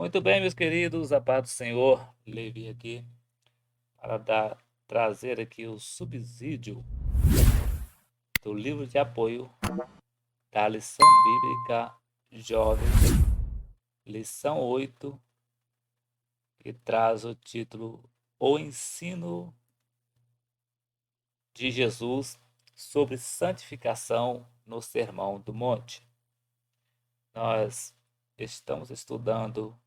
Muito bem, meus queridos, a paz do Senhor, Levi aqui para trazer aqui o subsídio do livro de apoio da lição bíblica Jovens, lição 8, que traz o título O Ensino de Jesus sobre Santificação no Sermão do Monte. Nós estamos estudando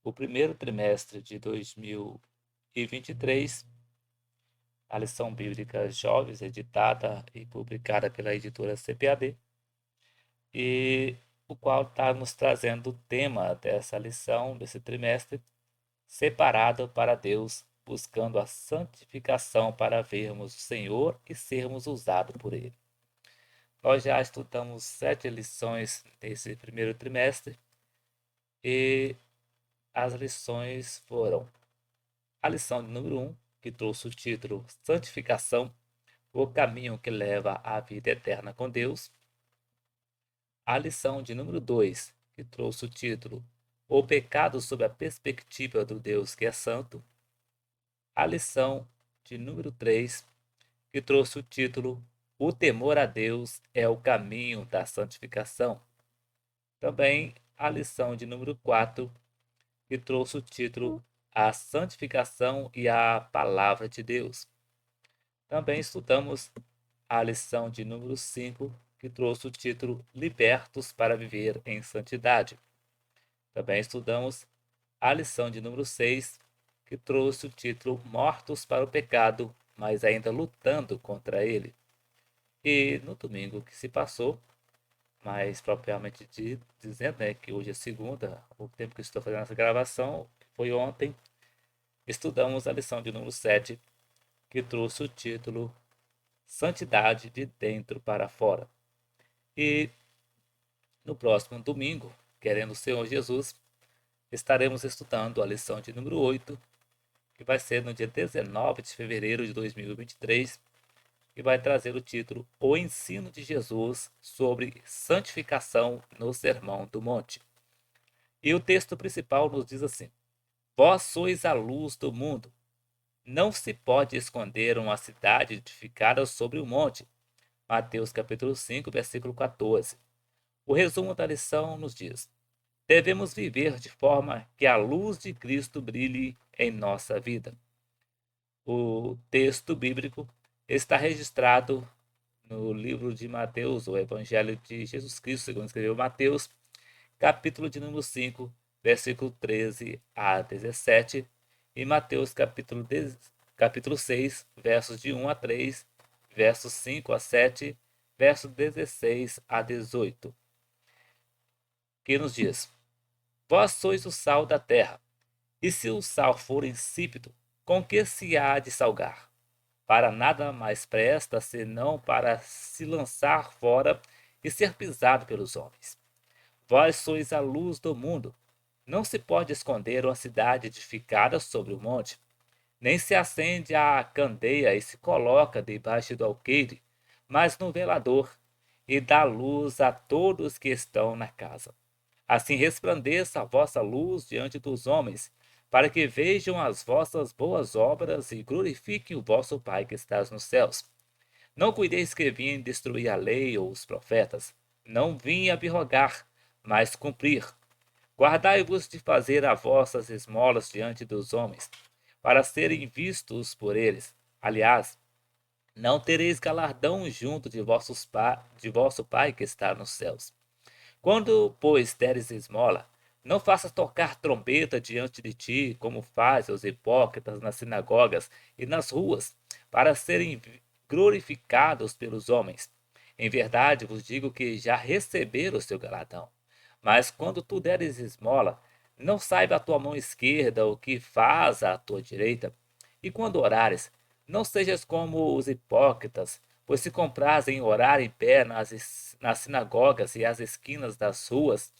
o primeiro trimestre de 2023, a lição bíblica Jovens, editada e publicada pela editora CPAD, e o qual está nos trazendo o tema dessa lição, desse trimestre, separado para Deus, buscando a santificação para vermos o Senhor e sermos usados por Ele. Nós já estudamos 7 lições nesse primeiro trimestre e as lições foram a lição de número 1, que trouxe o título Santificação, o caminho que leva à vida eterna com Deus. A lição de número 2, que trouxe o título O pecado sob a perspectiva do Deus que é santo. A lição de número 3, que trouxe o título O temor a Deus é o caminho da santificação. Também a lição de número 4, que trouxe o título A santificação e a palavra de Deus. Também estudamos a lição de número 5, que trouxe o título Libertos para Viver em Santidade. Também estudamos a lição de número 6, que trouxe o título Mortos para o Pecado, mas ainda lutando contra ele. E no domingo que se passou, mais propriamente dizendo, que hoje é segunda, o tempo que estou fazendo essa gravação foi ontem, estudamos a lição de número 7, que trouxe o título Santidade de dentro para fora. E no próximo domingo, querendo o Senhor Jesus, estaremos estudando a lição de número 8, que vai ser no dia 19 de fevereiro de 2023, que vai trazer o título O Ensino de Jesus sobre Santificação no Sermão do Monte. E o texto principal nos diz assim: Vós sois a luz do mundo. Não se pode esconder uma cidade edificada sobre o monte. Mateus capítulo 5, versículo 14. O resumo da lição nos diz: devemos viver de forma que a luz de Cristo brilhe em nossa vida. O texto bíblico está registrado no livro de Mateus, o Evangelho de Jesus Cristo, segundo escreveu Mateus, capítulo de número 5, versículo 13 a 17, e Mateus capítulo 6, versos de 1 a 3, versos 5 a 7, versos 16 a 18, que nos diz: Vós sois o sal da terra, e se o sal for insípido, com que se há de salgar? Para nada mais presta, senão para se lançar fora e ser pisado pelos homens. Vós sois a luz do mundo. Não se pode esconder uma cidade edificada sobre o monte, nem se acende a candeia e se coloca debaixo do alqueire, mas no velador, e dá luz a todos que estão na casa. Assim resplandeça a vossa luz diante dos homens, para que vejam as vossas boas obras e glorifiquem o vosso Pai que estás nos céus. Não cuideis que vim destruir a lei ou os profetas. Não vim abrogar, mas cumprir. Guardai-vos de fazer as vossas esmolas diante dos homens, para serem vistos por eles. Aliás, não tereis galardão junto de vosso Pai que está nos céus. Quando, pois, deres esmola, não faças tocar trombeta diante de ti, como fazem os hipócritas nas sinagogas e nas ruas, para serem glorificados pelos homens. Em verdade vos digo que já receberam o seu galardão. Mas quando tu deres esmola, não saiba a tua mão esquerda o que faz a tua direita. E quando orares, não sejas como os hipócritas, pois se comprazem em orar em pé nas sinagogas e às esquinas das ruas,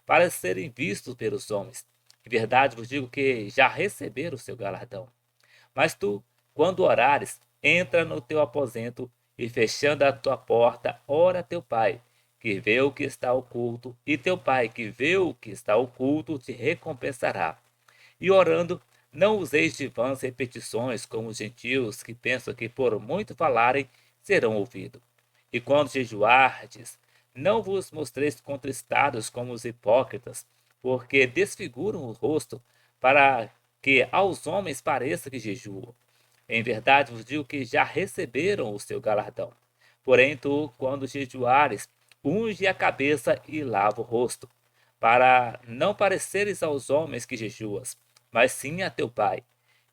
para serem vistos pelos homens. Em verdade vos digo que já receberam o seu galardão. Mas tu, quando orares, entra no teu aposento e, fechando a tua porta, ora a teu pai, que vê o que está oculto, e teu Pai, que vê o que está oculto, te recompensará. E orando, não useis de vãs repetições, como os gentios, que pensam que por muito falarem serão ouvidos. E quando jejuardes, não vos mostreis contristados como os hipócritas, porque desfiguram o rosto, para que aos homens pareça que jejuam. Em verdade vos digo que já receberam o seu galardão. Porém, tu, quando jejuares, unge a cabeça e lava o rosto, para não pareceres aos homens que jejuas, mas sim a teu Pai,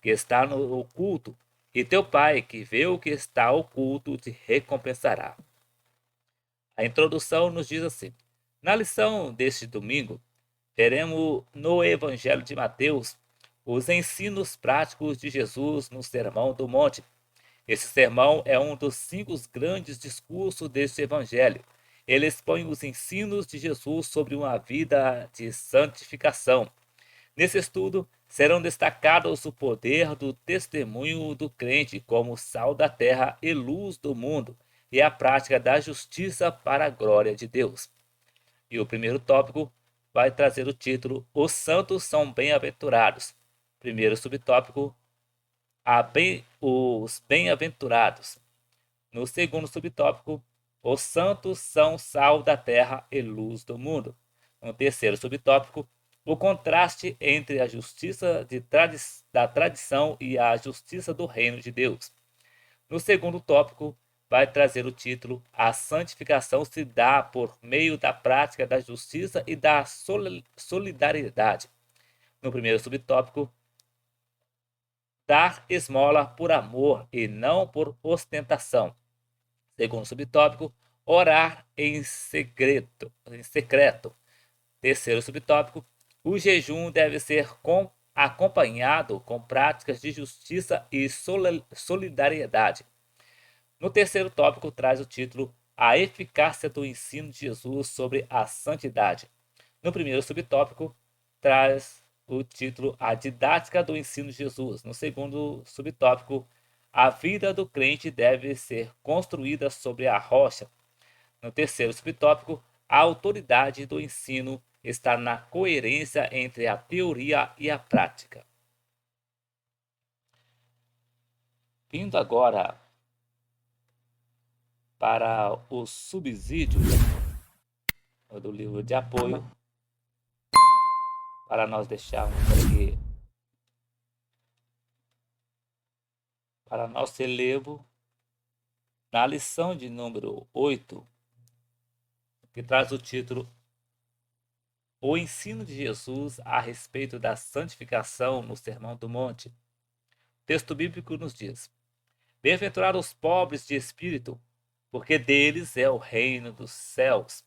que está no oculto, e teu Pai, que vê o que está oculto, te recompensará. A introdução nos diz assim: na lição deste domingo, veremos no Evangelho de Mateus os ensinos práticos de Jesus no Sermão do Monte. Esse sermão é um dos 5 grandes discursos deste Evangelho. Ele expõe os ensinos de Jesus sobre uma vida de santificação. Nesse estudo, serão destacados o poder do testemunho do crente como sal da terra e luz do mundo, e a prática da justiça para a glória de Deus. E o primeiro tópico vai trazer o título Os Santos são Bem-aventurados. Primeiro subtópico, os Bem-aventurados. No segundo subtópico, os santos são sal da terra e luz do mundo. No terceiro subtópico, o contraste entre a justiça da tradição e a justiça do reino de Deus. No segundo tópico, vai trazer o título A santificação se dá por meio da prática da justiça e da solidariedade. No primeiro subtópico, dar esmola por amor e não por ostentação. Segundo subtópico, orar em secreto. Terceiro subtópico, o jejum deve ser acompanhado com práticas de justiça e solidariedade. No terceiro tópico, traz o título A eficácia do ensino de Jesus sobre a santidade. No primeiro subtópico, traz o título A didática do ensino de Jesus. No segundo subtópico, a vida do crente deve ser construída sobre a rocha. No terceiro subtópico, a autoridade do ensino está na coerência entre a teoria e a prática. Vindo agora para o subsídio do livro de apoio, para nós deixarmos aqui para nosso elevo, na lição de número 8, que traz o título O ensino de Jesus a respeito da santificação no Sermão do Monte. O texto bíblico nos diz: Bem-aventurados os pobres de espírito, porque deles é o reino dos céus.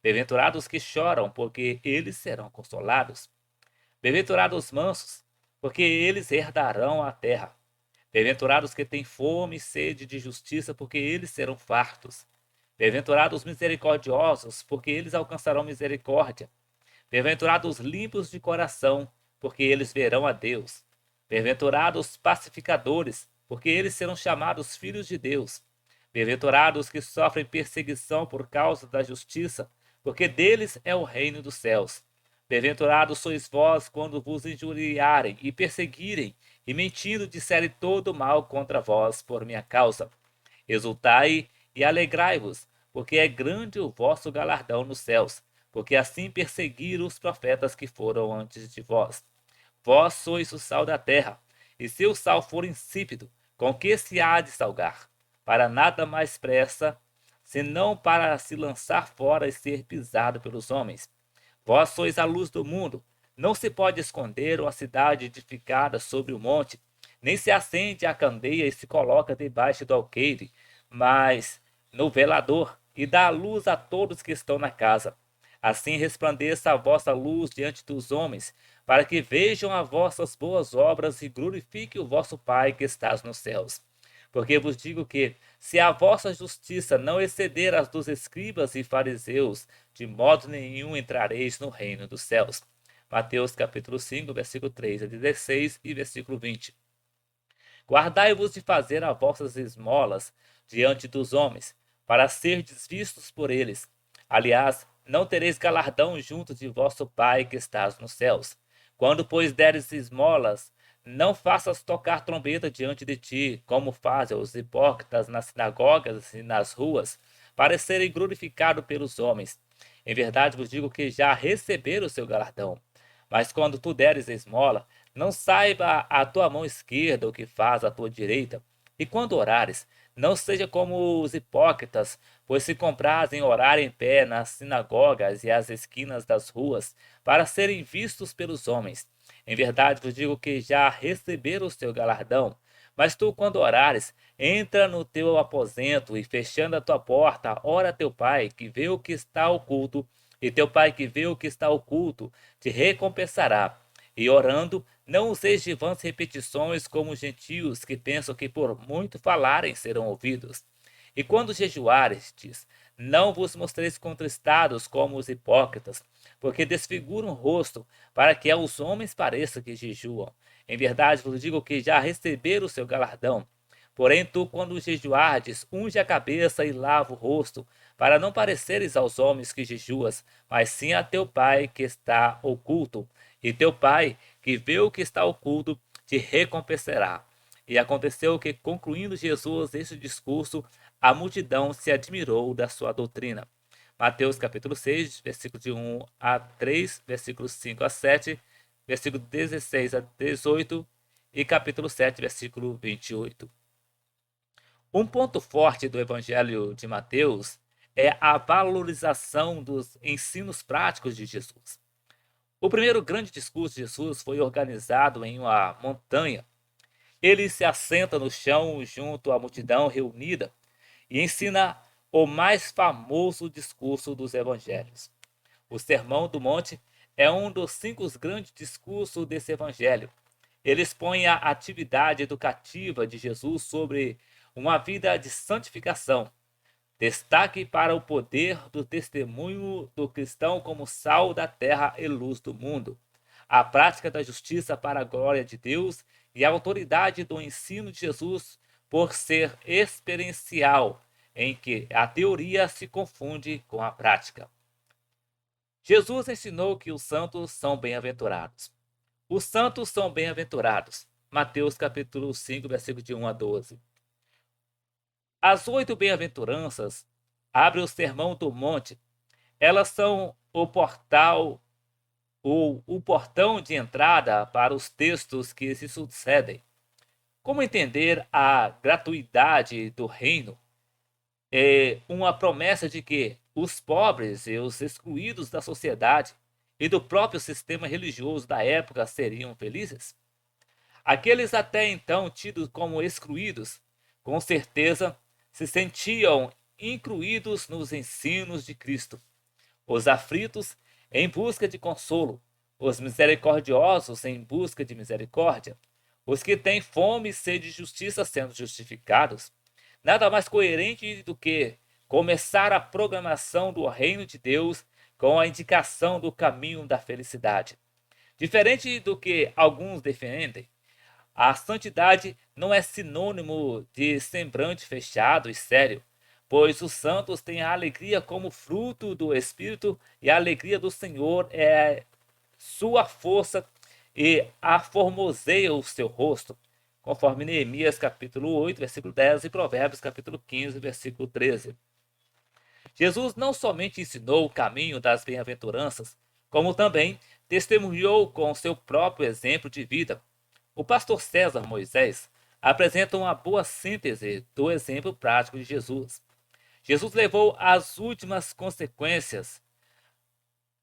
Bem-aventurados os que choram, porque eles serão consolados. Bem-aventurados os mansos, porque eles herdarão a terra. Bem-aventurados os que têm fome e sede de justiça, porque eles serão fartos. Bem-aventurados os misericordiosos, porque eles alcançarão misericórdia. Bem-aventurados os limpos de coração, porque eles verão a Deus. Bem-aventurados os pacificadores, porque eles serão chamados filhos de Deus. Bem-aventurados os que sofrem perseguição por causa da justiça, porque deles é o reino dos céus. Bem-aventurados sois vós quando vos injuriarem e perseguirem, e mentindo disserem todo mal contra vós por minha causa. Exultai e alegrai-vos, porque é grande o vosso galardão nos céus, porque assim perseguiram os profetas que foram antes de vós. Vós sois o sal da terra, e se o sal for insípido, com que se há de salgar? Para nada mais pressa, senão para se lançar fora e ser pisado pelos homens. Vós sois a luz do mundo. Não se pode esconder uma cidade edificada sobre o monte, nem se acende a candeia e se coloca debaixo do alqueire, mas no velador, e dá a luz a todos que estão na casa. Assim resplandeça a vossa luz diante dos homens, para que vejam as vossas boas obras e glorifiquem o vosso Pai que estás nos céus. Porque vos digo que, se a vossa justiça não exceder as dos escribas e fariseus, de modo nenhum entrareis no reino dos céus. Mateus capítulo 5, versículo 3 a 16 e versículo 20. Guardai-vos de fazer as vossas esmolas diante dos homens, para serdes vistos por eles. Aliás, não tereis galardão junto de vosso Pai que estás nos céus. Quando, pois, deres esmolas, não faças tocar trombeta diante de ti, como fazem os hipócritas nas sinagogas e nas ruas, para serem glorificados pelos homens. Em verdade vos digo que já receberam o seu galardão. Mas quando tu deres esmola, não saiba a tua mão esquerda o que faz a tua direita. E quando orares, não seja como os hipócritas, pois se comprazem orar em pé nas sinagogas e às esquinas das ruas, para serem vistos pelos homens. Em verdade vos digo que já receberam o seu galardão. Mas tu, quando orares, entra no teu aposento e, fechando a tua porta, ora a teu pai, que vê o que está oculto, e teu pai, que vê o que está oculto, te recompensará. E orando, não useis de vãs repetições como os gentios, que pensam que por muito falarem serão ouvidos. E quando jejuarestes, não vos mostreis contristados como os hipócritas, porque desfiguram o rosto, para que aos homens pareça que jejuam. Em verdade vos digo que já receberam o seu galardão. Porém, tu, quando jejuardes, unge a cabeça e lava o rosto, para não pareceres aos homens que jejuas, mas sim a teu pai que está oculto. E teu pai, que vê o que está oculto, te recompensará. E aconteceu que, concluindo Jesus este discurso, a multidão se admirou da sua doutrina. Mateus capítulo 6, versículo de 1 a 3, versículos 5 a 7, versículo 16 a 18 e capítulo 7, versículo 28. Um ponto forte do Evangelho de Mateus é a valorização dos ensinos práticos de Jesus. O primeiro grande discurso de Jesus foi organizado em uma montanha. Ele se assenta no chão junto à multidão reunida e ensina o mais famoso discurso dos evangelhos. O Sermão do Monte é um dos 5 grandes discursos desse evangelho. Ele expõe a atividade educativa de Jesus sobre uma vida de santificação. Destaque para o poder do testemunho do cristão como sal da terra e luz do mundo. A prática da justiça para a glória de Deus e a autoridade do ensino de Jesus por ser experiencial, em que a teoria se confunde com a prática. Jesus ensinou que os santos são bem-aventurados. Os santos são bem-aventurados. Mateus capítulo 5, versículo de 1 a 12. As 8 bem-aventuranças abrem o Sermão do Monte. Elas são o portal ou o portão de entrada para os textos que se sucedem. Como entender a gratuidade do reino? É uma promessa de que os pobres e os excluídos da sociedade e do próprio sistema religioso da época seriam felizes? Aqueles até então tidos como excluídos, com certeza se sentiam incluídos nos ensinos de Cristo. Os aflitos em busca de consolo, os misericordiosos em busca de misericórdia, os que têm fome e sede de justiça sendo justificados. Nada mais coerente do que começar a programação do reino de Deus com a indicação do caminho da felicidade. Diferente do que alguns defendem, a santidade não é sinônimo de semblante fechado e sério, pois os santos têm a alegria como fruto do Espírito e a alegria do Senhor é sua força e aformoseia o seu rosto, conforme Neemias capítulo 8, versículo 10 e Provérbios capítulo 15, versículo 13. Jesus não somente ensinou o caminho das bem-aventuranças, como também testemunhou com seu próprio exemplo de vida. O pastor César Moisés apresenta uma boa síntese do exemplo prático de Jesus. Jesus levou às últimas consequências.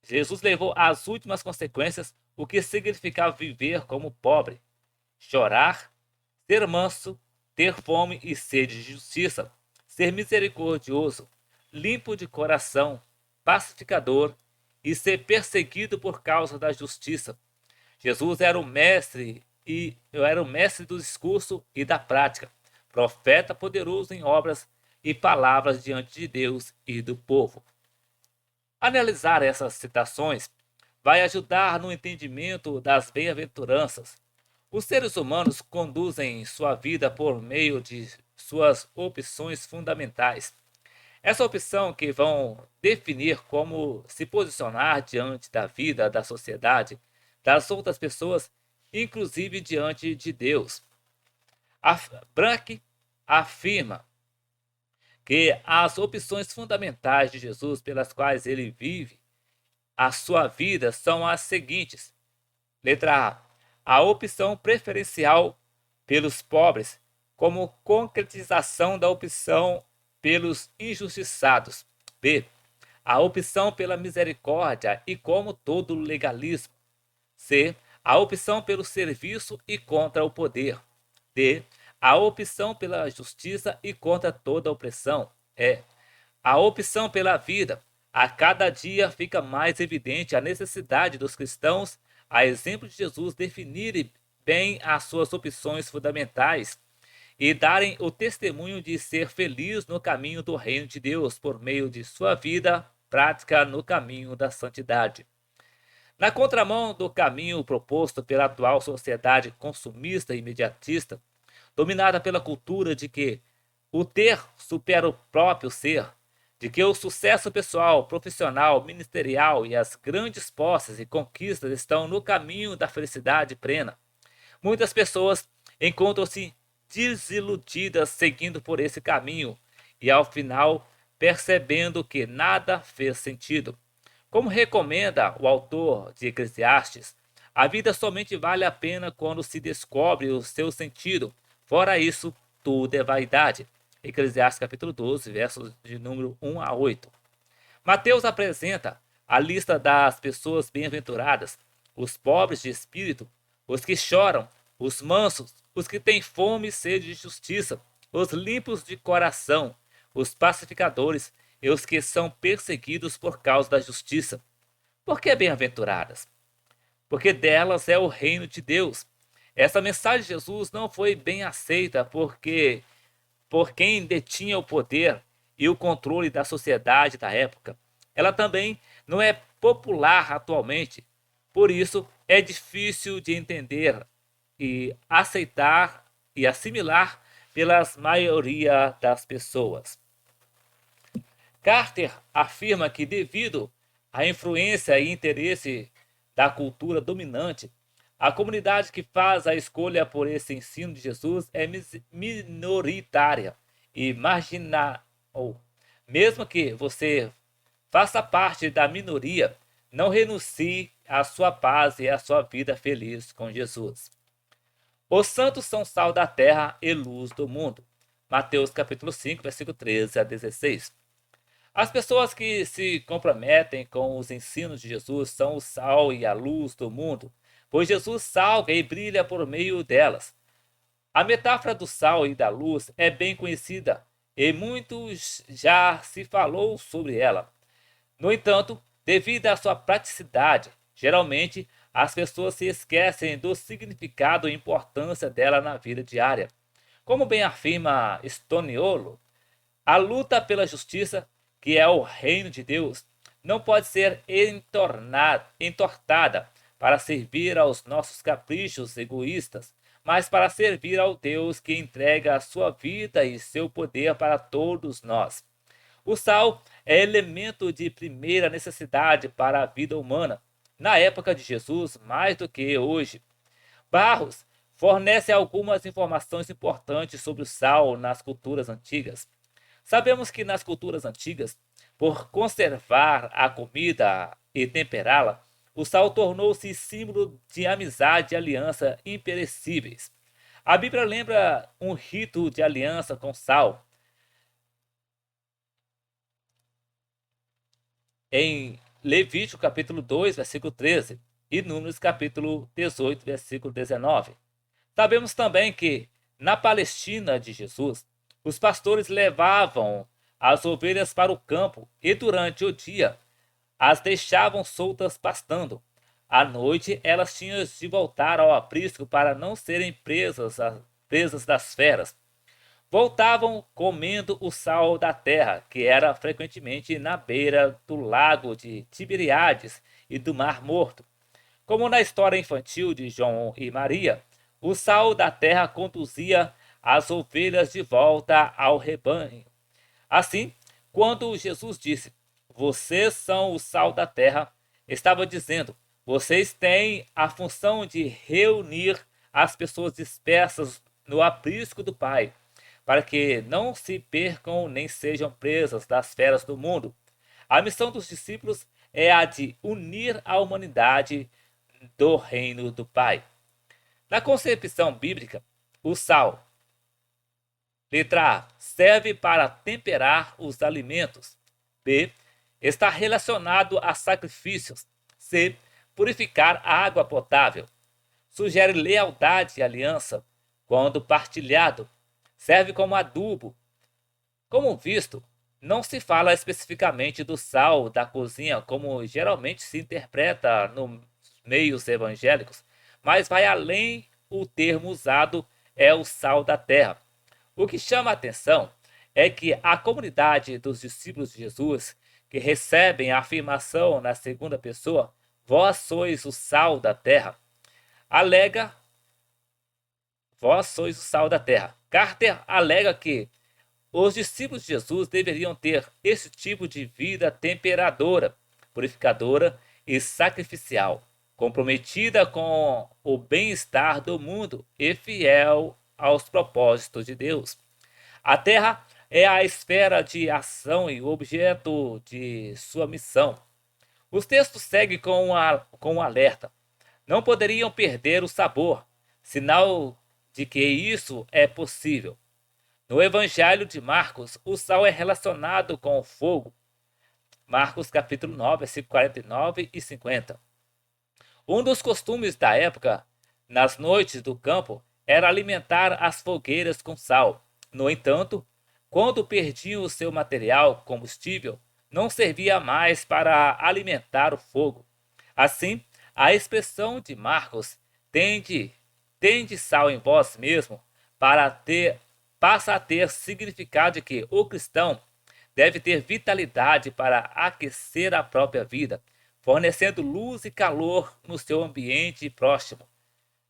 Jesus levou às últimas consequências o que significava viver como pobre, chorar, ser manso, ter fome e sede de justiça, ser misericordioso, limpo de coração, pacificador e ser perseguido por causa da justiça. Jesus era o mestre e eu era o mestre do discurso e da prática, profeta poderoso em obras e palavras diante de Deus e do povo. Analisar essas citações vai ajudar no entendimento das bem-aventuranças. Os seres humanos conduzem sua vida por meio de suas opções fundamentais. Essa opção que vão definir como se posicionar diante da vida, da sociedade, das outras pessoas, inclusive diante de Deus. Branck afirma que as opções fundamentais de Jesus pelas quais ele vive a sua vida são as seguintes. Letra A. A opção preferencial pelos pobres, como concretização da opção pelos injustiçados. B. A opção pela misericórdia e como todo legalismo. C. A opção pelo serviço e contra o poder. D. A opção pela justiça e contra toda opressão. E. A opção pela vida. A cada dia fica mais evidente a necessidade dos cristãos, a exemplo de Jesus, definirem bem as suas opções fundamentais e darem o testemunho de ser feliz no caminho do reino de Deus por meio de sua vida prática no caminho da santidade. Na contramão do caminho proposto pela atual sociedade consumista e imediatista, dominada pela cultura de que o ter supera o próprio ser, de que o sucesso pessoal, profissional, ministerial e as grandes posses e conquistas estão no caminho da felicidade plena, muitas pessoas encontram-se desiludidas seguindo por esse caminho e, ao final, percebendo que nada fez sentido. Como recomenda o autor de Eclesiastes, a vida somente vale a pena quando se descobre o seu sentido. Fora isso, tudo é vaidade. Eclesiastes capítulo 12, versos de número 1 a 8. Mateus apresenta a lista das pessoas bem-aventuradas: os pobres de espírito, os que choram, os mansos, os que têm fome e sede de justiça, os limpos de coração, os pacificadores e os que são perseguidos por causa da justiça. Por que bem-aventuradas? Porque delas é o reino de Deus. Essa mensagem de Jesus não foi bem aceita por quem detinha o poder e o controle da sociedade da época. Ela também não é popular atualmente. Por isso, é difícil de entender e aceitar e assimilar pela maioria das pessoas. Carter afirma que, devido à influência e interesse da cultura dominante, a comunidade que faz a escolha por esse ensino de Jesus é minoritária e marginal. Mesmo que você faça parte da minoria, não renuncie à sua paz e à sua vida feliz com Jesus. Os santos são sal da terra e luz do mundo. Mateus capítulo 5, versículo 13 a 16. As pessoas que se comprometem com os ensinos de Jesus são o sal e a luz do mundo, pois Jesus salga e brilha por meio delas. A metáfora do sal e da luz é bem conhecida e muitos já se falou sobre ela. No entanto, devido à sua praticidade, geralmente as pessoas se esquecem do significado e importância dela na vida diária. Como bem afirma Stoniolo, a luta pela justiça, que é o reino de Deus, não pode ser entortada para servir aos nossos caprichos egoístas, mas para servir ao Deus que entrega a sua vida e seu poder para todos nós. O sal é elemento de primeira necessidade para a vida humana, na época de Jesus mais do que hoje. Barros fornece algumas informações importantes sobre o sal nas culturas antigas. Sabemos que nas culturas antigas, por conservar a comida e temperá-la, o sal tornou-se símbolo de amizade e aliança imperecíveis. A Bíblia lembra um rito de aliança com sal. Em Levítico capítulo 2, versículo 13 e Números capítulo 18, versículo 19. Sabemos também que, na Palestina de Jesus, os pastores levavam as ovelhas para o campo e, durante o dia, as deixavam soltas pastando. À noite, elas tinham de voltar ao aprisco para não serem presas das feras. Voltavam comendo o sal da terra, que era frequentemente na beira do lago de Tiberíades e do Mar Morto. Como na história infantil de João e Maria, o sal da terra conduzia as ovelhas de volta ao rebanho. Assim, Quando Jesus disse, vocês são o sal da terra, estava dizendo, vocês têm a função de reunir as pessoas dispersas no aprisco do Pai, para que não se percam nem sejam presas das feras do mundo. A missão dos discípulos é a de unir a humanidade do reino do Pai. Na concepção bíblica, o sal, letra A, serve para temperar os alimentos. B, está relacionado a sacrifícios. C, purificar a água potável. Sugere lealdade e aliança quando partilhado. Serve como adubo. Como visto, não se fala especificamente do sal da cozinha como geralmente se interpreta nos meios evangélicos, mas vai além. O termo usado é o sal da terra. O que chama a atenção é que a comunidade dos discípulos de Jesus, que recebem a afirmação na segunda pessoa, vós sois o sal da terra, alega, vós sois o sal da terra. Carter alega que os discípulos de Jesus deveriam ter esse tipo de vida temperadora, purificadora e sacrificial, comprometida com o bem-estar do mundo e fiel aos propósitos de Deus. A Terra é a esfera de ação e o objeto de sua missão. Os textos seguem com um alerta. Não poderiam perder o sabor, sinal de que isso é possível. No Evangelho de Marcos, o sal é relacionado com o fogo. Marcos capítulo 9, versículos 49 e 50. Um dos costumes da época, nas noites do campo, era alimentar as fogueiras com sal. No entanto, quando perdiam o seu material combustível, não servia mais para alimentar o fogo. Assim, a expressão de Marcos, tende sal em vós mesmo, passa a ter significado de que o cristão deve ter vitalidade para aquecer a própria vida, fornecendo luz e calor no seu ambiente próximo.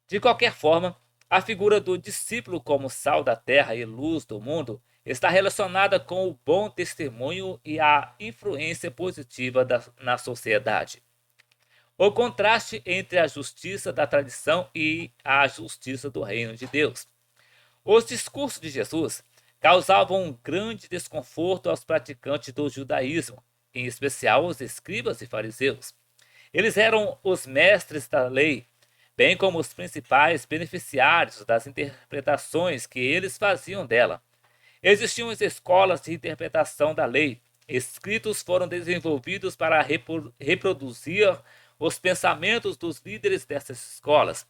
De qualquer forma, a figura do discípulo como sal da terra e luz do mundo está relacionada com o bom testemunho e a influência positiva na sociedade. O contraste entre a justiça da tradição e a justiça do reino de Deus. Os discursos de Jesus causavam um grande desconforto aos praticantes do judaísmo, em especial os escribas e fariseus. Eles eram os mestres da lei, bem como os principais beneficiários das interpretações que eles faziam dela. Existiam escolas de interpretação da lei. Escritos foram desenvolvidos para reproduzir os pensamentos dos líderes dessas escolas.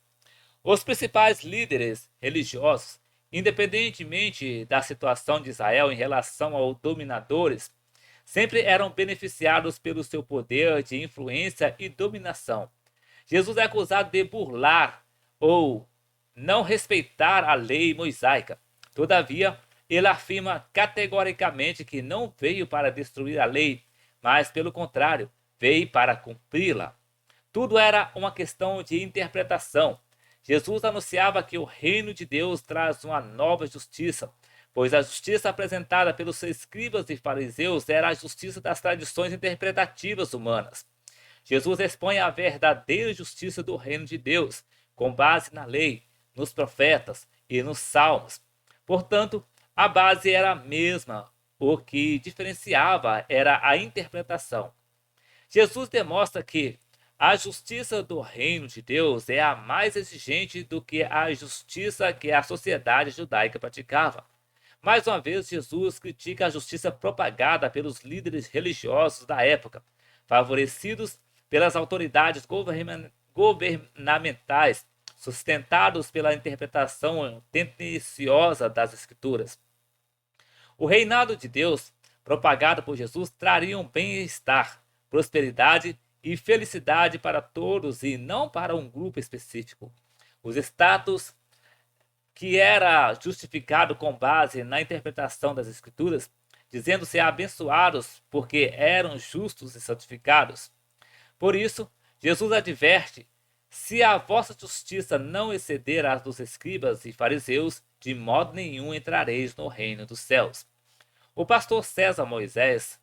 Os principais líderes religiosos, independentemente da situação de Israel em relação aos dominadores, sempre eram beneficiados pelo seu poder de influência e dominação. Jesus é acusado de burlar ou não respeitar a lei mosaica. Todavia, ele afirma categoricamente que não veio para destruir a lei, mas, pelo contrário, veio para cumpri-la. Tudo era uma questão de interpretação. Jesus anunciava que o reino de Deus traz uma nova justiça, pois a justiça apresentada pelos escribas e fariseus era a justiça das tradições interpretativas humanas. Jesus expõe a verdadeira justiça do reino de Deus, com base na lei, nos profetas e nos salmos. Portanto, a base era a mesma, o que diferenciava era a interpretação. Jesus demonstra que a justiça do reino de Deus é a mais exigente do que a justiça que a sociedade judaica praticava. Mais uma vez, Jesus critica a justiça propagada pelos líderes religiosos da época, favorecidos pelas autoridades governamentais, sustentados pela interpretação tendenciosa das Escrituras. O reinado de Deus, propagado por Jesus, traria um bem-estar, prosperidade e felicidade para todos e não para um grupo específico. Os status que era justificado com base na interpretação das Escrituras, dizendo-se abençoados porque eram justos e santificados. Por isso, Jesus adverte: se a vossa justiça não exceder a dos escribas e fariseus, de modo nenhum entrareis no reino dos céus. O pastor César Moisés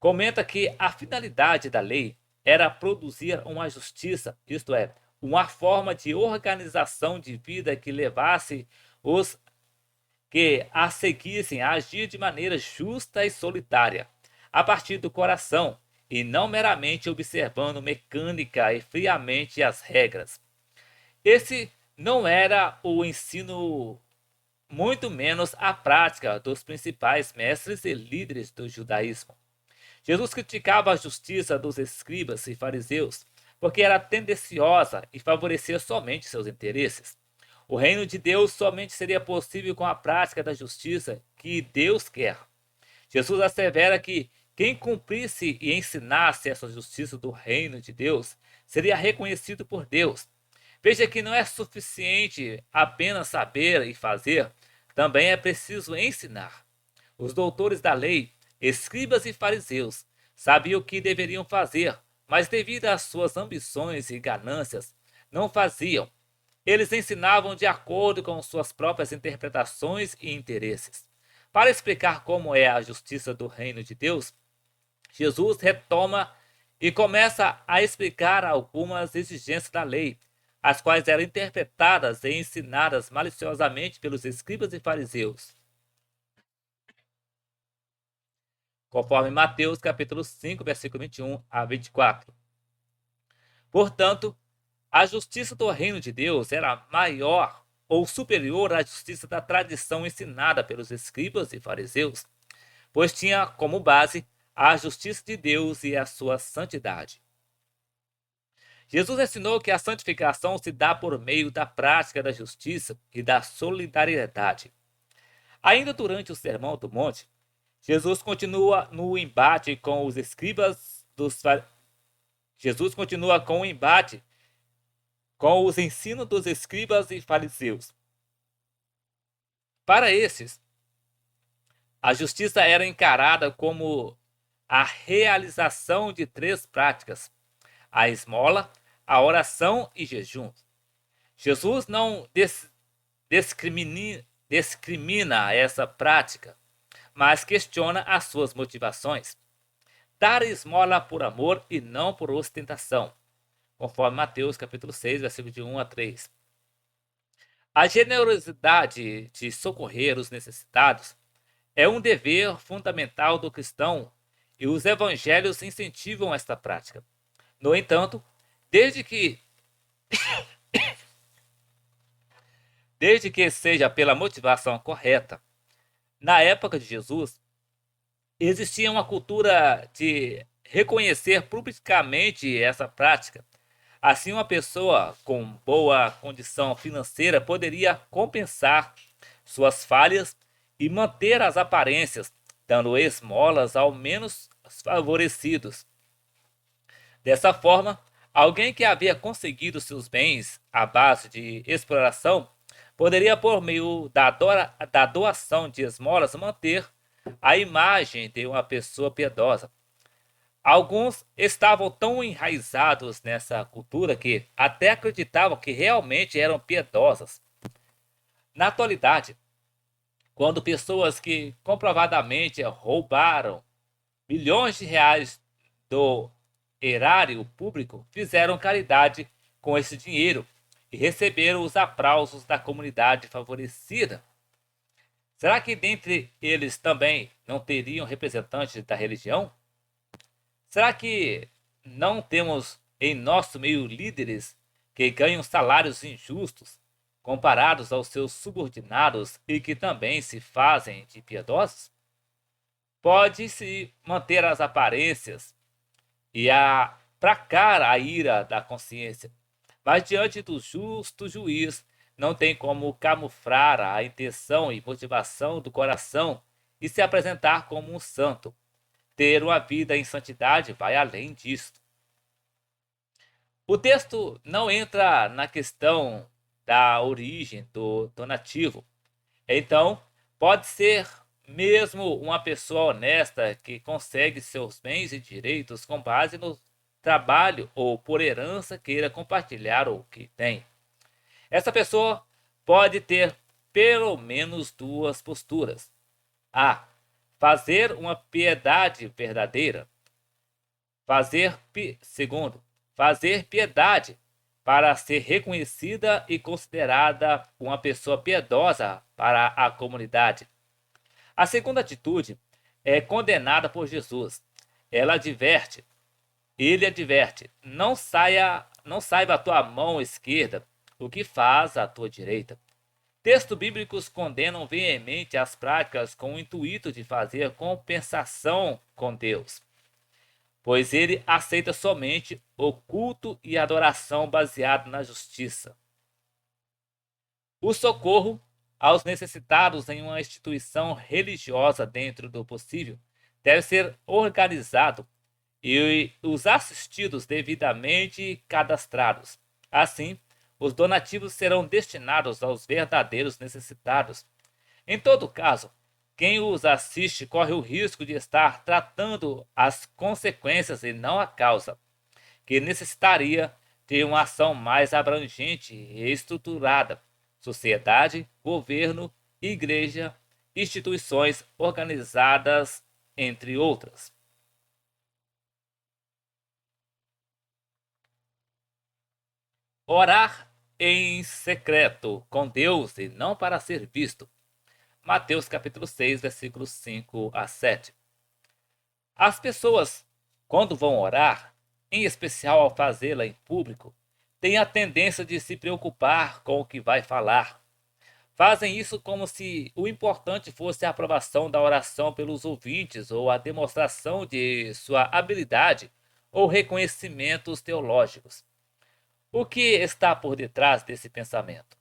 comenta que a finalidade da lei era produzir uma justiça, isto é, uma forma de organização de vida que levasse os que a seguissem a agir de maneira justa e solitária, a partir do coração, e não meramente observando mecânica e friamente as regras. Esse não era o ensino, muito menos a prática dos principais mestres e líderes do judaísmo. Jesus criticava a justiça dos escribas e fariseus, porque era tendenciosa e favorecia somente seus interesses. O reino de Deus somente seria possível com a prática da justiça que Deus quer. Jesus assevera que quem cumprisse e ensinasse essa justiça do reino de Deus seria reconhecido por Deus. Veja que não é suficiente apenas saber e fazer, também é preciso ensinar. Os doutores da lei, escribas e fariseus, sabiam o que deveriam fazer, mas devido às suas ambições e ganâncias, não faziam. Eles ensinavam de acordo com suas próprias interpretações e interesses. Para explicar como é a justiça do reino de Deus, Jesus retoma e começa a explicar algumas exigências da lei, as quais eram interpretadas e ensinadas maliciosamente pelos escribas e fariseus, conforme Mateus capítulo 5, versículo 21 a 24. Portanto, a justiça do reino de Deus era maior ou superior à justiça da tradição ensinada pelos escribas e fariseus, pois tinha como base a justiça de Deus e a sua santidade. Jesus ensinou que a santificação se dá por meio da prática da justiça e da solidariedade. Ainda durante o Sermão do Monte, Jesus continua no embate com os escribas dos Jesus continua com o embate com os ensinos dos escribas e fariseus. Para esses, a justiça era encarada como a realização de três práticas: a esmola, a oração e jejum. Jesus não discrimina essa prática, mas questiona as suas motivações. Dar esmola por amor e não por ostentação, conforme Mateus capítulo 6, versículo de 1 a 3. A generosidade de socorrer os necessitados é um dever fundamental do cristão e os evangelhos incentivam esta prática. No entanto, desde que seja pela motivação correta, na época de Jesus, existia uma cultura de reconhecer publicamente essa prática. Assim, uma pessoa com boa condição financeira poderia compensar suas falhas e manter as aparências, dando esmolas ao menos favorecidos. Dessa forma, alguém que havia conseguido seus bens à base de exploração poderia, por meio da doação de esmolas, manter a imagem de uma pessoa piedosa. Alguns estavam tão enraizados nessa cultura que até acreditavam que realmente eram piedosas. Na atualidade, quando pessoas que comprovadamente roubaram milhões de reais do erário público fizeram caridade com esse dinheiro e receberam os aplausos da comunidade favorecida, será que dentre eles também não teriam representantes da religião? Será que não temos em nosso meio líderes que ganham salários injustos comparados aos seus subordinados e que também se fazem de piedosos? Pode-se manter as aparências e aplacar a ira da consciência, mas diante do justo juiz não tem como camuflar a intenção e motivação do coração e se apresentar como um santo. Ter uma vida em santidade vai além disto. O texto não entra na questão da origem do donativo. Então, pode ser mesmo uma pessoa honesta que consegue seus bens e direitos com base no trabalho ou por herança queira compartilhar o que tem. Essa pessoa pode ter pelo menos duas posturas. A. fazer uma piedade verdadeira. Segundo, fazer piedade para ser reconhecida e considerada uma pessoa piedosa para a comunidade. A segunda atitude é condenada por Jesus. Ele adverte, não saiba a tua mão esquerda o que faz a tua direita. Textos bíblicos condenam veemente as práticas com o intuito de fazer compensação com Deus, pois ele aceita somente o culto e adoração baseado na justiça. O socorro aos necessitados em uma instituição religiosa, dentro do possível, deve ser organizado e os assistidos devidamente cadastrados. Assim, os donativos serão destinados aos verdadeiros necessitados. Em todo caso, quem os assiste corre o risco de estar tratando as consequências e não a causa, que necessitaria de uma ação mais abrangente e estruturada. Sociedade, governo, igreja, instituições organizadas, entre outras. Orar em secreto com Deus e não para ser visto. Mateus capítulo 6, versículos 5 a 7. As pessoas, quando vão orar, em especial ao fazê-la em público, têm a tendência de se preocupar com o que vai falar. Fazem isso como se o importante fosse a aprovação da oração pelos ouvintes ou a demonstração de sua habilidade ou reconhecimentos teológicos. O que está por detrás desse pensamento?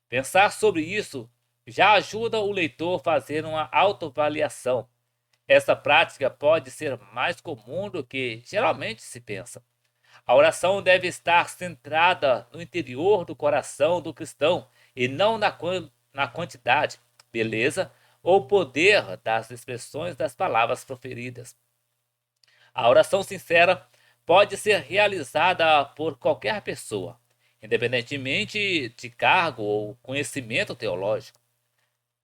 Pensar sobre isso já ajuda o leitor a fazer uma autoavaliação. Essa prática pode ser mais comum do que geralmente se pensa. A oração deve estar centrada no interior do coração do cristão e não na quantidade, beleza ou poder das expressões das palavras proferidas. A oração sincera pode ser realizada por qualquer pessoa, independentemente de cargo ou conhecimento teológico.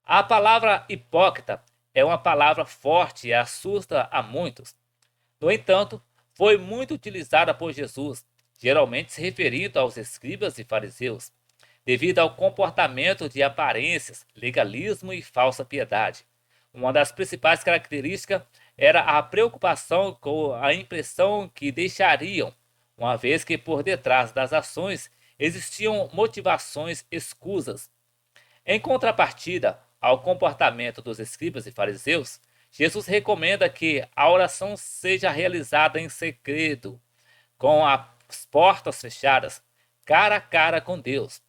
A palavra hipócrita é uma palavra forte e assusta a muitos. No entanto, foi muito utilizada por Jesus, geralmente se referindo aos escribas e fariseus, devido ao comportamento de aparências, legalismo e falsa piedade. Uma das principais características era a preocupação com a impressão que deixariam, uma vez que por detrás das ações existiam motivações escusas. Em contrapartida ao comportamento dos escribas e fariseus, Jesus recomenda que a oração seja realizada em segredo, com as portas fechadas, cara a cara com Deus.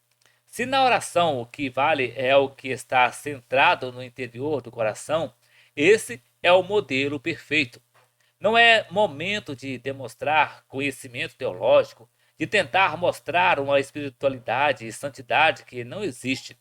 Se na oração o que vale é o que está centrado no interior do coração, esse é o modelo perfeito. Não é momento de demonstrar conhecimento teológico, de tentar mostrar uma espiritualidade e santidade que não existe,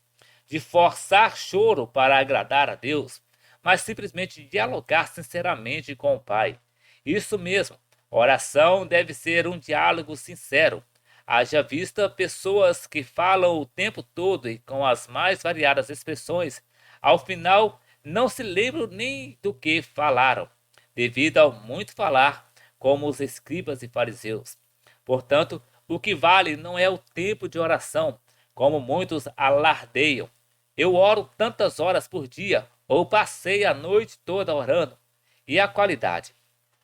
de forçar choro para agradar a Deus, mas simplesmente dialogar sinceramente com o Pai. Isso mesmo, oração deve ser um diálogo sincero. Haja vista pessoas que falam o tempo todo e com as mais variadas expressões, ao final não se lembram nem do que falaram, devido ao muito falar, como os escribas e fariseus. Portanto, o que vale não é o tempo de oração, como muitos alardeiam. Eu oro tantas horas por dia, ou passei a noite toda orando. E a qualidade?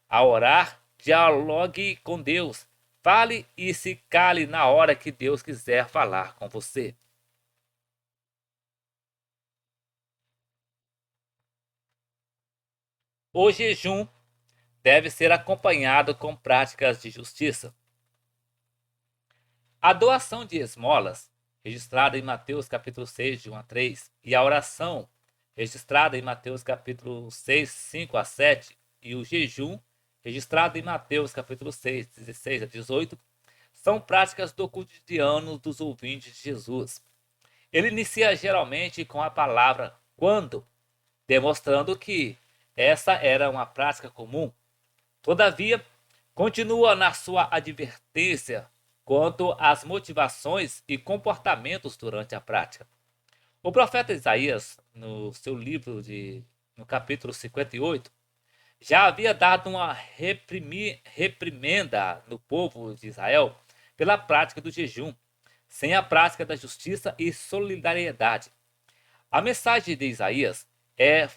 A orar, dialogue com Deus. Fale e se cale na hora que Deus quiser falar com você. O jejum deve ser acompanhado com práticas de justiça. A doação de esmolas, registrada em Mateus capítulo 6, de 1 a 3, e a oração, registrada em Mateus capítulo 6, 5 a 7, e o jejum, registrado em Mateus capítulo 6, 16 a 18, são práticas do cotidiano dos ouvintes de Jesus. Ele inicia geralmente com a palavra quando, demonstrando que essa era uma prática comum. Todavia, continua na sua advertência quanto às motivações e comportamentos durante a prática. O profeta Isaías, no seu livro de no capítulo 58, já havia dado uma reprimenda no povo de Israel pela prática do jejum, sem a prática da justiça e solidariedade. A mensagem de Isaías é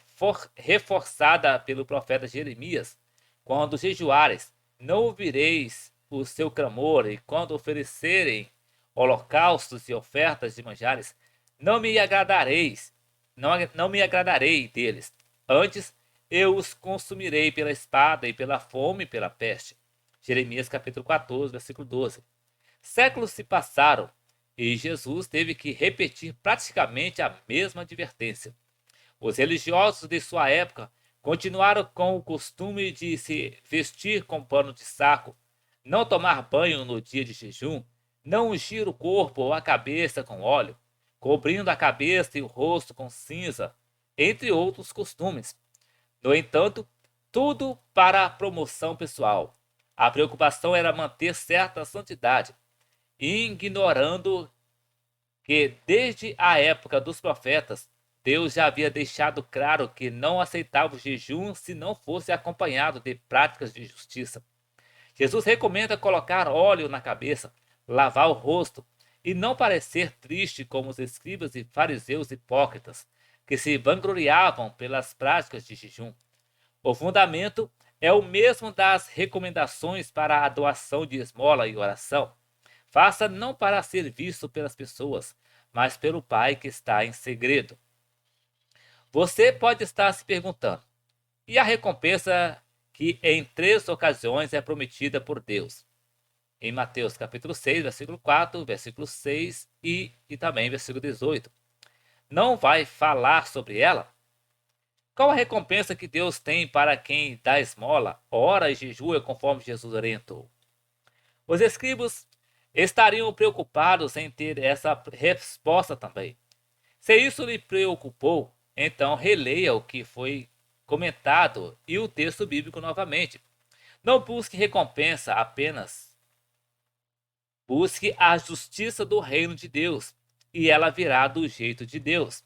reforçada pelo profeta Jeremias: quando jejuares, não ouvireis o seu clamor, e quando oferecerem holocaustos e ofertas de manjares, não me agradareis, não me agradarei deles. Antes, eu os consumirei pela espada e pela fome e pela peste. Jeremias capítulo 14, versículo 12. Séculos se passaram e Jesus teve que repetir praticamente a mesma advertência. Os religiosos de sua época continuaram com o costume de se vestir com pano de saco, não tomar banho no dia de jejum, não ungir o corpo ou a cabeça com óleo, cobrindo a cabeça e o rosto com cinza, entre outros costumes. No entanto, tudo para a promoção pessoal. A preocupação era manter certa santidade, ignorando que desde a época dos profetas, Deus já havia deixado claro que não aceitava o jejum se não fosse acompanhado de práticas de justiça. Jesus recomenda colocar óleo na cabeça, lavar o rosto e não parecer triste como os escribas e fariseus hipócritas, que se vangloriavam pelas práticas de jejum. O fundamento é o mesmo das recomendações para a doação de esmola e oração. Faça não para ser visto pelas pessoas, mas pelo Pai que está em segredo. Você pode estar se perguntando: e a recompensa que em 3 ocasiões é prometida por Deus? Em Mateus capítulo 6, versículo 4, versículo 6 e também versículo 18. Não vai falar sobre ela? Qual a recompensa que Deus tem para quem dá esmola, ora e jejua conforme Jesus orientou? Os escribas estariam preocupados em ter essa resposta também. Se isso lhe preocupou, então releia o que foi comentado e o texto bíblico novamente. Não busque recompensa apenas. Busque a justiça do reino de Deus, e ela virá do jeito de Deus.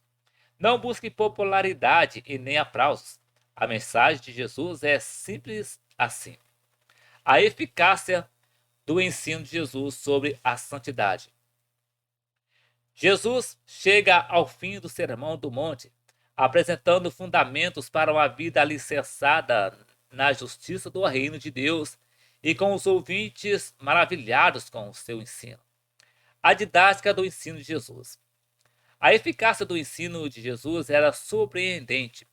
Não busque popularidade e nem aplausos. A mensagem de Jesus é simples assim. A eficácia do ensino de Jesus sobre a santidade. Jesus chega ao fim do Sermão do Monte, apresentando fundamentos para uma vida alicerçada na justiça do reino de Deus e com os ouvintes maravilhados com o seu ensino. A didática do ensino de Jesus. A eficácia do ensino de Jesus era surpreendente.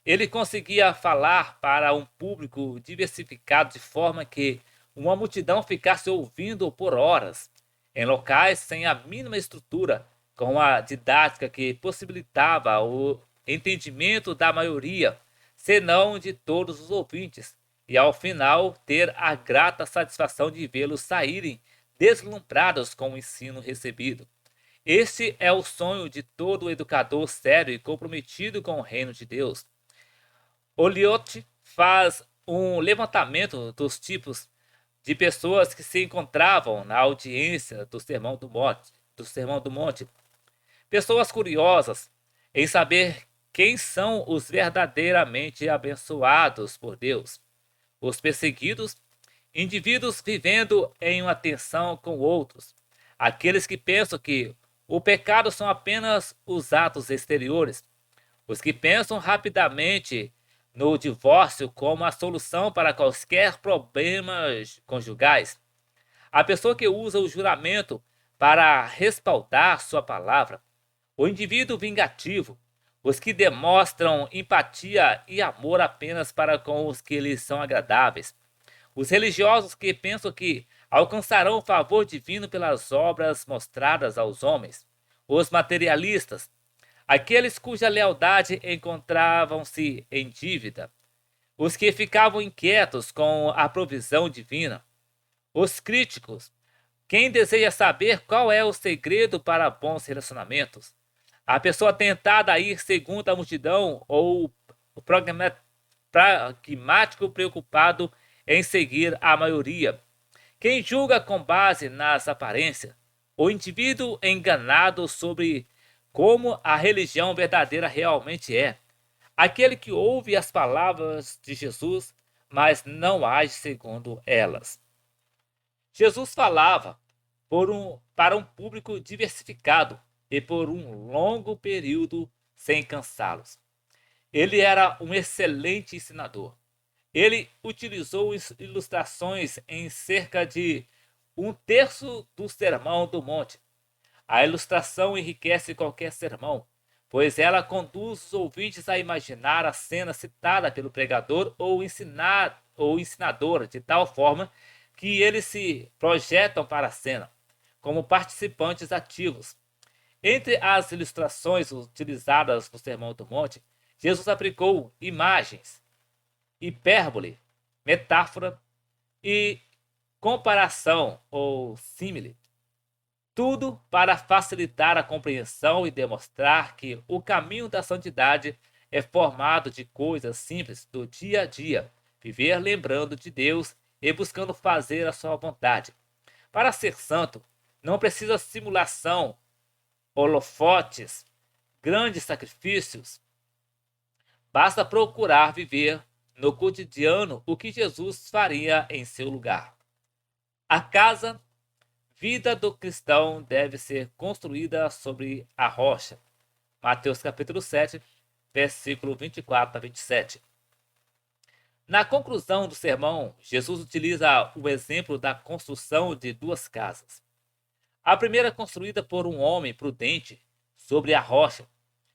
Ele conseguia falar para um público diversificado de forma que uma multidão ficasse ouvindo por horas, em locais sem a mínima estrutura, com a didática que possibilitava o entendimento da maioria, senão de todos os ouvintes, e ao final ter a grata satisfação de vê-los saírem deslumbrados com o ensino recebido. Este é o sonho de todo educador sério e comprometido com o reino de Deus. Oliot faz um levantamento dos tipos de pessoas que se encontravam na audiência do Sermão do Monte. Pessoas curiosas em saber quem são os verdadeiramente abençoados por Deus. Os perseguidos, indivíduos vivendo em uma tensão com outros. Aqueles que pensam que o pecado são apenas os atos exteriores. Os que pensam rapidamente no divórcio como a solução para quaisquer problemas conjugais. A pessoa que usa o juramento para respaldar sua palavra. O indivíduo vingativo. Os que demonstram empatia e amor apenas para com os que lhes são agradáveis. Os religiosos que pensam que alcançarão o favor divino pelas obras mostradas aos homens. Os materialistas. Aqueles cuja lealdade encontravam-se em dívida. Os que ficavam inquietos com a provisão divina. Os críticos. Quem deseja saber qual é o segredo para bons relacionamentos. A pessoa tentada a ir segundo a multidão ou o pragmático preocupado em seguir a maioria. Quem julga com base nas aparências. O indivíduo enganado sobre como a religião verdadeira realmente é. aquele que ouve as palavras de Jesus, mas não age segundo elas. Jesus falava para um público diversificado e por um longo período sem cansá-los. Ele era um excelente ensinador. Ele utilizou ilustrações em cerca de um terço do Sermão do Monte. A ilustração enriquece qualquer sermão, pois ela conduz os ouvintes a imaginar a cena citada pelo pregador ou ensinador de tal forma que eles se projetam para a cena, como participantes ativos. Entre as ilustrações utilizadas no Sermão do Monte, Jesus aplicou imagens, hipérbole, metáfora e comparação ou símile. Tudo para facilitar a compreensão e demonstrar que o caminho da santidade é formado de coisas simples do dia a dia, viver lembrando de Deus e buscando fazer a sua vontade. Para ser santo, não precisa simulação, holofotes, grandes sacrifícios. Basta procurar viver no cotidiano o que Jesus faria em seu lugar. A vida do cristão deve ser construída sobre a rocha. Mateus capítulo 7, versículo 24 a 27. Na conclusão do sermão, Jesus utiliza o exemplo da construção de duas casas. A primeira construída por um homem prudente sobre a rocha,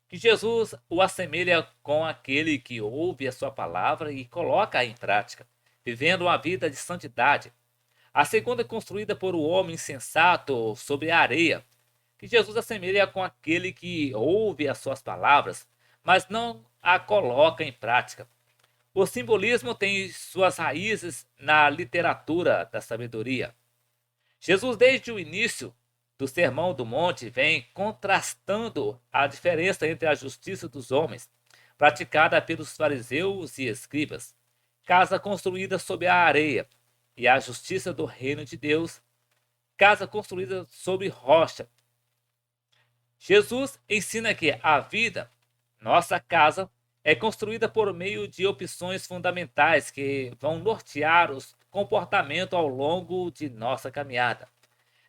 que Jesus o assemelha com aquele que ouve a sua palavra e coloca-a em prática, vivendo uma vida de santidade. A segunda construída por um homem insensato sobre a areia, que Jesus assemelha com aquele que ouve as suas palavras, mas não a coloca em prática. O simbolismo tem suas raízes na literatura da sabedoria. Jesus, desde o início do Sermão do Monte, vem contrastando a diferença entre a justiça dos homens, praticada pelos fariseus e escribas, casa construída sobre a areia, e a justiça do reino de Deus, casa construída sobre rocha. Jesus ensina que a vida, nossa casa, é construída por meio de opções fundamentais que vão nortear o comportamento ao longo de nossa caminhada.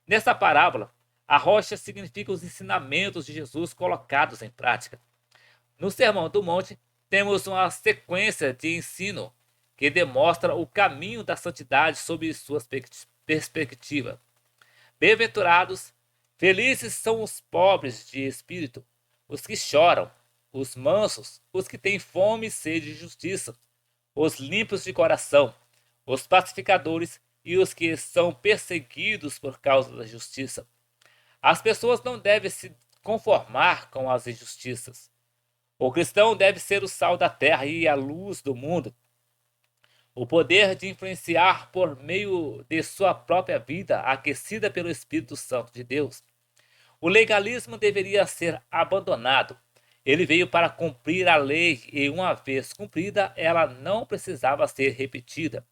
Nessa parábola, a rocha significa os ensinamentos de Jesus colocados em prática. No Sermão do Monte, temos uma sequência de ensino que demonstra o caminho da santidade sob sua perspectiva. Bem-aventurados, felizes são os pobres de espírito, os que choram, os mansos, os que têm fome e sede de justiça, os limpos de coração, os pacificadores e os que são perseguidos por causa da justiça. As pessoas não devem se conformar com as injustiças. O cristão deve ser o sal da terra e a luz do mundo. O poder de influenciar por meio de sua própria vida, aquecida pelo Espírito Santo de Deus. O legalismo deveria ser abandonado. Ele veio para cumprir a lei e, uma vez cumprida, ela não precisava ser repetida.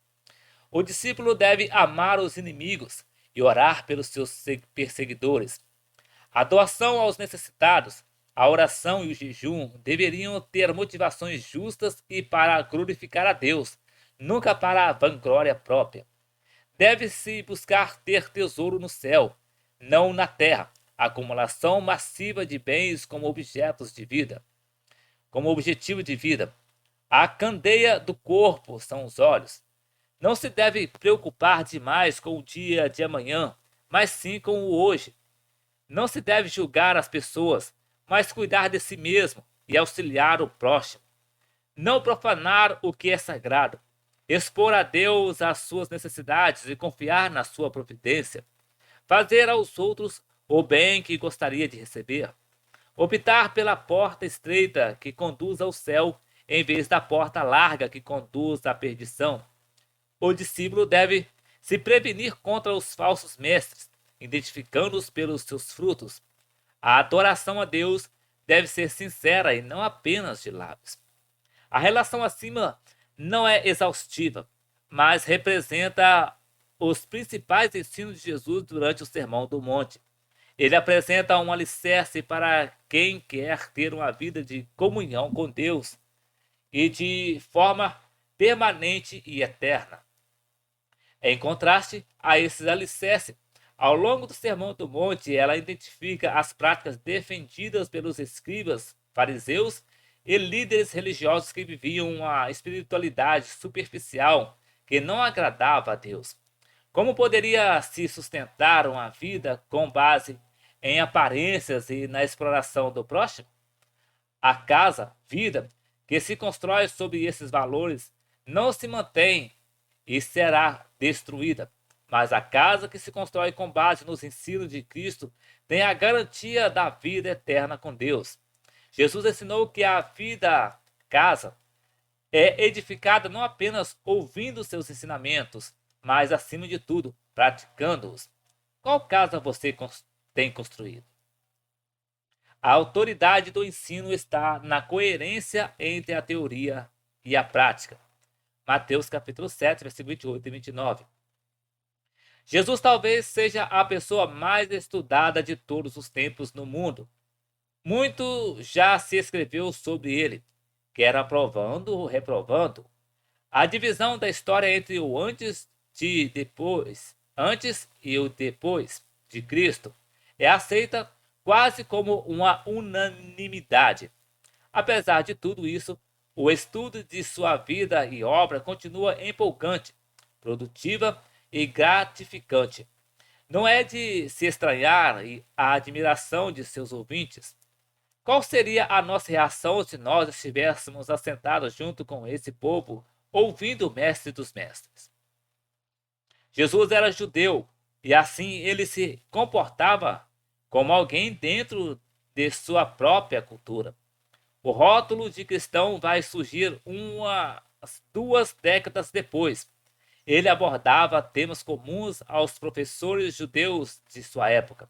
O discípulo deve amar os inimigos e orar pelos seus perseguidores. A doação aos necessitados, a oração e o jejum deveriam ter motivações justas e para glorificar a Deus, nunca para a vanglória própria. Deve-se buscar ter tesouro no céu, não na terra, acumulação massiva de bens como objetos de vida, como objetivo de vida. A candeia do corpo são os olhos. Não se deve preocupar demais com o dia de amanhã, mas sim com o hoje. Não se deve julgar as pessoas, mas cuidar de si mesmo e auxiliar o próximo. Não profanar o que é sagrado. Expor a Deus as suas necessidades e confiar na sua providência. Fazer aos outros o bem que gostaria de receber. Optar pela porta estreita que conduz ao céu, em vez da porta larga que conduz à perdição. O discípulo deve se prevenir contra os falsos mestres, identificando-os pelos seus frutos. A adoração a Deus deve ser sincera e não apenas de lábios. A relação acima não é exaustiva, mas representa os principais ensinos de Jesus durante o Sermão do Monte. Ele apresenta um alicerce para quem quer ter uma vida de comunhão com Deus. e de forma permanente e eterna. Em contraste a esses alicerces, ao longo do Sermão do Monte, ela identifica as práticas defendidas pelos escribas, fariseus e líderes religiosos que viviam uma espiritualidade superficial que não agradava a Deus. Como poderia se sustentar uma vida com base em aparências e na exploração do próximo? A casa, vida, que se constrói sobre esses valores não se mantém e será destruída. Mas a casa que se constrói com base nos ensinos de Cristo tem a garantia da vida eterna com Deus. Jesus ensinou que a vida, casa, é edificada não apenas ouvindo seus ensinamentos, mas, acima de tudo, praticando-os. Qual casa você tem construído? A autoridade do ensino está na coerência entre a teoria e a prática. Mateus capítulo 7, versículo 28 e 29. Jesus talvez seja a pessoa mais estudada de todos os tempos no mundo. Muito já se escreveu sobre ele, quer aprovando ou reprovando. A divisão da história entre o antes e o depois de Cristo é aceita quase como uma unanimidade. Apesar de tudo isso, o estudo de sua vida e obra continua empolgante, produtiva e gratificante. Não é de se estranhar a admiração de seus ouvintes. Qual seria a nossa reação se nós estivéssemos assentados junto com esse povo, ouvindo o mestre dos mestres? Jesus era judeu e assim ele se comportava como alguém dentro de sua própria cultura. O rótulo de cristão vai surgir umas 2 décadas depois. Ele abordava temas comuns aos professores judeus de sua época.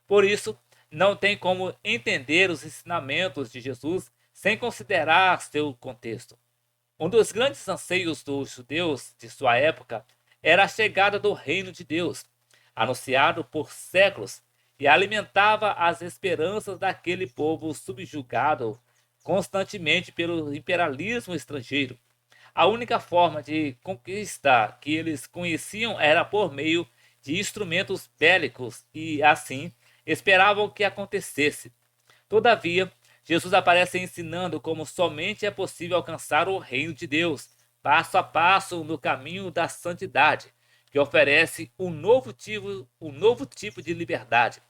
Por isso, não tem como entender os ensinamentos de Jesus sem considerar seu contexto. Um dos grandes anseios dos judeus de sua época era a chegada do reino de Deus, anunciado por séculos, e alimentava as esperanças daquele povo subjugado constantemente pelo imperialismo estrangeiro. A única forma de conquista que eles conheciam era por meio de instrumentos bélicos e, assim, esperavam que acontecesse. Todavia, Jesus aparece ensinando como somente é possível alcançar o reino de Deus, passo a passo no caminho da santidade, que oferece um novo tipo de liberdade.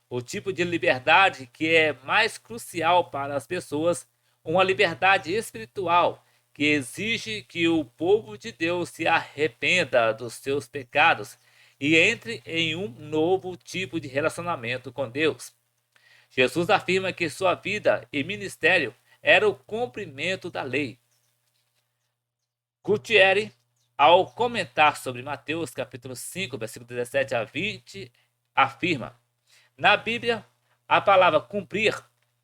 O tipo de liberdade que é mais crucial para as pessoas, uma liberdade espiritual, que exige que o povo de Deus se arrependa dos seus pecados e entre em um novo tipo de relacionamento com Deus. Jesus afirma que sua vida e ministério era o cumprimento da lei. Gutierrez, ao comentar sobre Mateus capítulo 5, versículo 17 a 20, afirma: na Bíblia, a palavra cumprir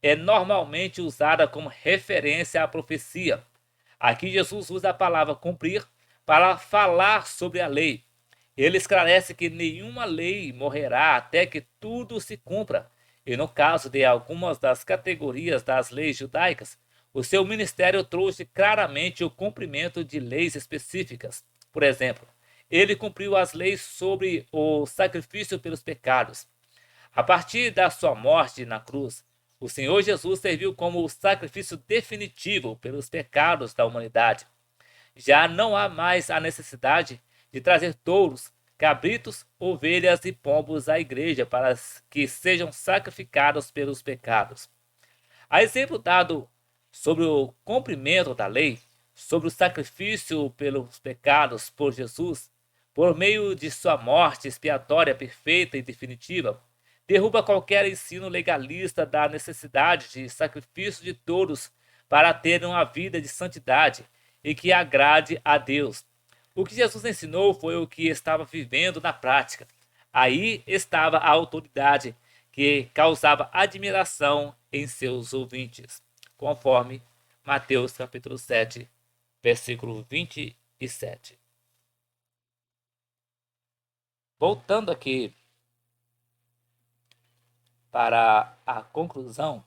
é normalmente usada como referência à profecia. Aqui Jesus usa a palavra cumprir para falar sobre a lei. Ele esclarece que nenhuma lei morrerá até que tudo se cumpra. E no caso de algumas das categorias das leis judaicas, o seu ministério trouxe claramente o cumprimento de leis específicas. Por exemplo, ele cumpriu as leis sobre o sacrifício pelos pecados. A partir da sua morte na cruz, o Senhor Jesus serviu como o sacrifício definitivo pelos pecados da humanidade. Já não há mais a necessidade de trazer touros, cabritos, ovelhas e pombos à igreja para que sejam sacrificados pelos pecados. A exemplo dado sobre o cumprimento da lei, sobre o sacrifício pelos pecados por Jesus, por meio de sua morte expiatória perfeita e definitiva, derruba qualquer ensino legalista da necessidade de sacrifício de touros para ter uma vida de santidade e que agrade a Deus. O que Jesus ensinou foi o que estava vivendo na prática. Aí estava a autoridade que causava admiração em seus ouvintes, conforme Mateus capítulo 7, versículo 27. Voltando aqui para a conclusão,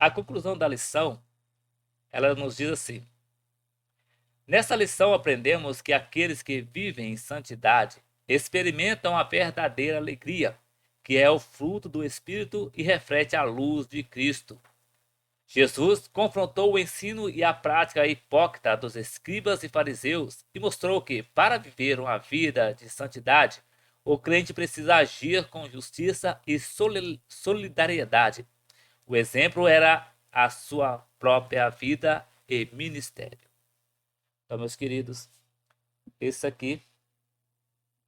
A conclusão da lição, ela nos diz assim: nessa lição aprendemos que aqueles que vivem em santidade experimentam a verdadeira alegria, que é o fruto do Espírito e reflete a luz de Cristo. Jesus confrontou o ensino e a prática hipócrita dos escribas e fariseus e mostrou que, para viver uma vida de santidade, o crente precisa agir com justiça e solidariedade. O exemplo era a sua própria vida e ministério. Então, meus queridos, esse aqui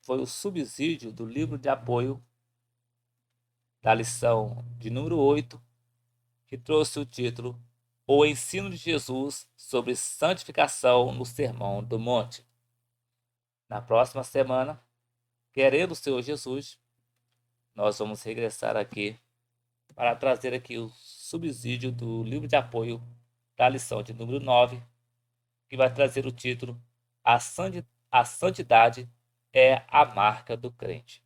foi o subsídio do livro de apoio da lição de número 8, que trouxe o título O Ensino de Jesus sobre Santificação no Sermão do Monte. Na próxima semana, querendo o Senhor Jesus, nós vamos regressar aqui para trazer aqui o subsídio do livro de apoio da lição de número 9, que vai trazer o título A Santidade é a Marca do Crente.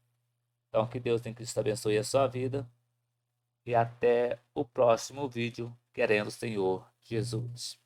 Então, que Deus em Cristo abençoe a sua vida e até o próximo vídeo, querendo o Senhor Jesus.